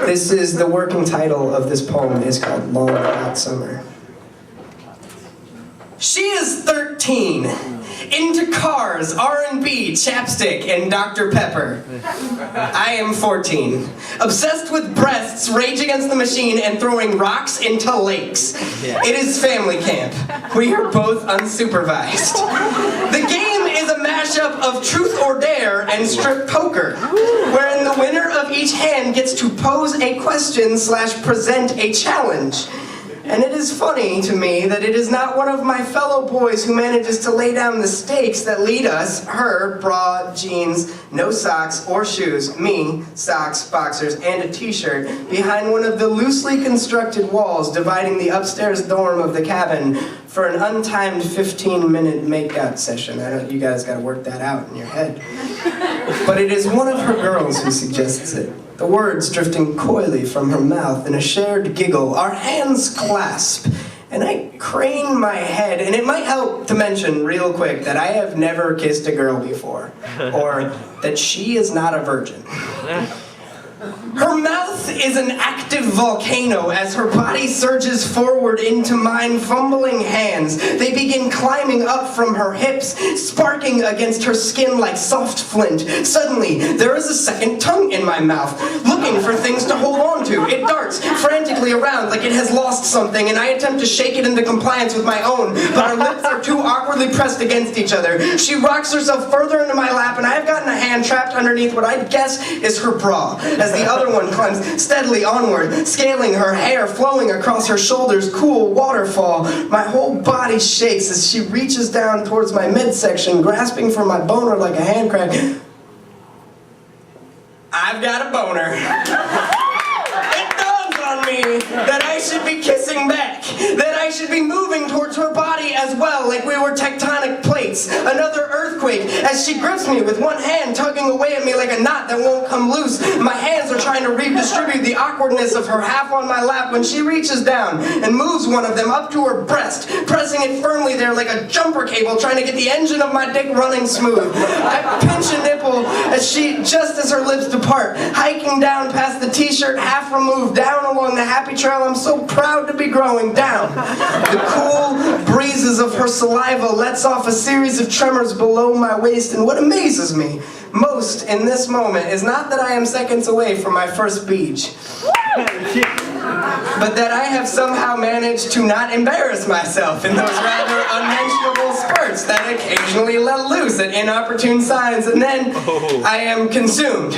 This is the working title of this poem is called Long Hot Summer. She is 13, into cars, R&B, chapstick, and Dr. Pepper. I am 14, obsessed with breasts, Rage Against the Machine, and throwing rocks into lakes. It is family camp. We are both unsupervised. The game is a mashup of Truth or Dare and Strip Poker, wherein the winner of each hand gets to pose a question / present a challenge. And it is funny to me that it is not one of my fellow boys who manages to lay down the stakes that lead us, her, bra, jeans, no socks or shoes, me, socks, boxers, and a t-shirt, behind one of the loosely constructed walls dividing the upstairs dorm of the cabin for an untimed 15-minute makeout session. I know you guys gotta work that out in your head. But it is one of her girls who suggests it. The words drifting coyly from her mouth in a shared giggle, our hands clasp, and I crane my head, and it might help to mention real quick that I have never kissed a girl before, or that she is not a virgin. Her mouth is an active volcano as her body surges forward into mine, fumbling hands. They begin climbing up from her hips, sparking against her skin like soft flint. Suddenly, there is a second tongue in my mouth, looking for things to hold on to. It darts frantically around like it has lost something, and I attempt to shake it into compliance with my own, but our lips are too awkwardly pressed against each other. She rocks herself further into my lap, and I have gotten a hand trapped underneath what I'd guess is her bra, as the other one climbs steadily onward, scaling her hair flowing across her shoulders, cool waterfall. My whole body shakes as she reaches down towards my midsection, grasping for my boner like a hand crack. I've got a boner. It dawns on me that I should be kissing back, that I should be moving towards her body as well, like we were tectonic plates. Another earthquake as she grips me with one hand, tugging away at me like a knot that won't come loose. My hands are trying to redistribute the awkwardness of her half on my lap when she reaches down and moves one of them up to her breast, pressing it firmly there like a jumper cable, trying to get the engine of my dick running smooth. I pinch a nipple as she, just as her lips depart, hiking down past the t-shirt, half removed, down along the happy trail I'm so proud to be growing down. The cool breezes of her saliva lets off a series of tremors below my waist, and what amazes me most in this moment is not that I am seconds away from my first beach, but that I have somehow managed to not embarrass myself in those rather unmentionable spurts that occasionally let loose at inopportune signs, and then I am consumed.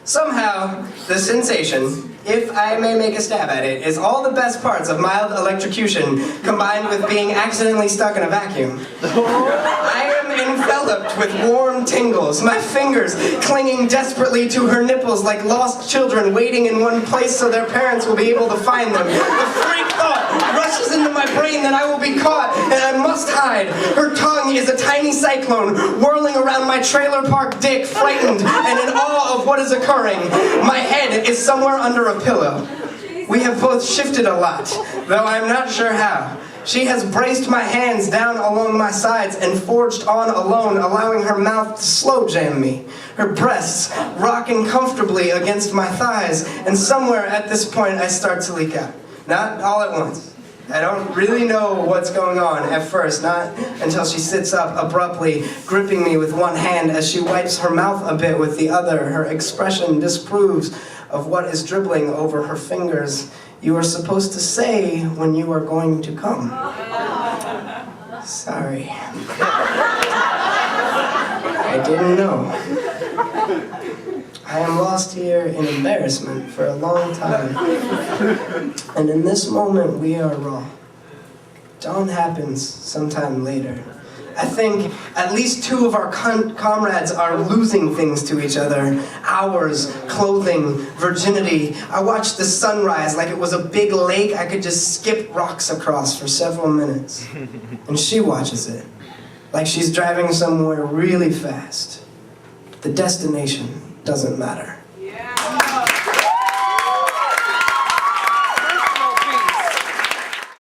Somehow, the sensation, if I may make a stab at it, is all the best parts of mild electrocution combined with being accidentally stuck in a vacuum. I am enveloped with warm tingles, my fingers clinging desperately to her nipples like lost children waiting in one place so their parents will be able to find them. The freak thought rushes into my brain that I will be caught and I must hide. Her tongue is a tiny cyclone whirling around my trailer park dick, frightened and in awe of what is occurring. My head is somewhere under a pillow. We have both shifted a lot, though I'm not sure how. She has braced my hands down along my sides and forged on alone, allowing her mouth to slow jam me. Her breasts rocking comfortably against my thighs, and somewhere at this point I start to leak out. Not all at once. I don't really know what's going on at first, not until she sits up abruptly, gripping me with one hand as she wipes her mouth a bit with the other. Her expression disproves of what is dribbling over her fingers. You are supposed to say when you are going to come. Sorry. I didn't know. I am lost here in embarrassment for a long time. And in this moment, we are raw. Dawn happens sometime later. I think at least two of our comrades are losing things to each other. Hours, clothing, virginity. I watched the sunrise like it was a big lake I could just skip rocks across for several minutes. And she watches it like she's driving somewhere really fast. The destination doesn't matter.